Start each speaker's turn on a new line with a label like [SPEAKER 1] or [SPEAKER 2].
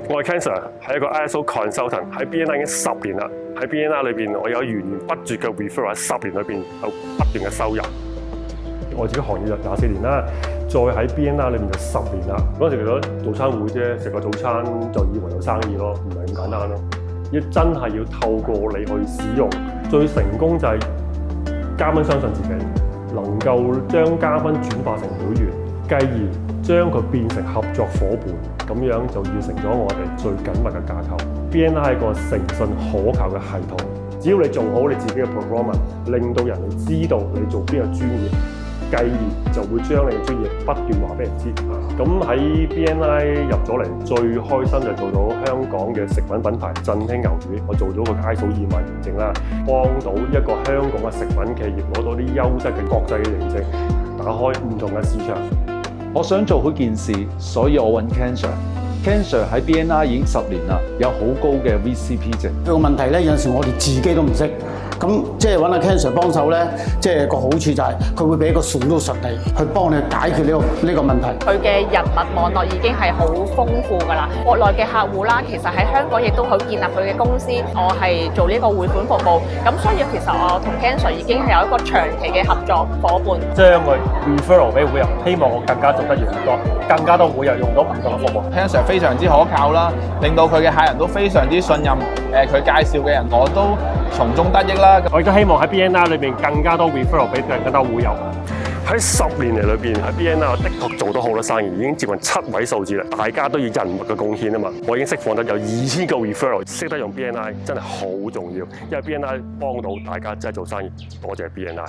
[SPEAKER 1] 我係 Ken Sir，係一個 ISO consultant，喺 BNI 已經10年啦。喺 BNI 裏邊，我有源源不絕嘅 referral，喺10年裏邊有不斷嘅收入。我自己行業就24年啦，再喺 BNI 裏面就10年啦。嗰陣時其實早餐會啫，食個早餐就以為有生意咯，唔係咁簡單咯。要真係要透過你去使用，最成功就係嘉賓相信自己，能夠將嘉賓轉化成會員，繼而將佢變成合作伙伴，咁樣就完成咗我哋最緊密嘅架構。BNI 係個誠信可靠嘅系統，只要你做好你自己嘅 performance， 令到人哋知道你做邊個專業，繼而就會將你嘅專業不斷話俾人知。咁喺 BNI 入咗嚟，最開心就做到香港嘅食品品牌振興牛魚，我做到個 ISO 200認證啦，幫到一個香港嘅食品企業攞到啲優質嘅國際嘅認證，打開唔同嘅市場。
[SPEAKER 2] 我想做好件事，所以我揾 Ken Sir。Ken Sir 喺 BNI 已經10年啦，有好高嘅 VCP 值。
[SPEAKER 3] 個問題咧，有陣時我哋自己都唔識，咁即係揾阿 Ken Sir 幫手咧，即係個好處就係佢會俾一個 solution嚟去幫你解決呢個問題。
[SPEAKER 4] 佢嘅人脈網絡已經係好豐富㗎啦，國內嘅客戶啦，其實喺香港亦都好建立佢嘅公司。我係做呢個匯款服務，咁所以其實我同 Ken Sir 已經係有一個長期嘅合作伙伴。
[SPEAKER 5] 將佢 referral 俾會員，希望我更加做得越嚟越多，更加多會員用到唔同嘅服務。
[SPEAKER 6] Ken Sir 非常之可靠啦，令到佢嘅客人都非常之信任。佢介紹嘅人，我都從中得益啦。
[SPEAKER 1] 我亦都希望喺 BNI 裏邊更加多 referral 俾更加多會友。喺10年嚟裏邊，喺 BNI 我的確做到好多生意，已經接近7位數字啦。大家都要人脈嘅貢獻啊嘛，我已經釋放得有2000個 referral， 識得用 BNI 真係好重要，因為 BNI 幫到大家真係做生意。多謝 BNI。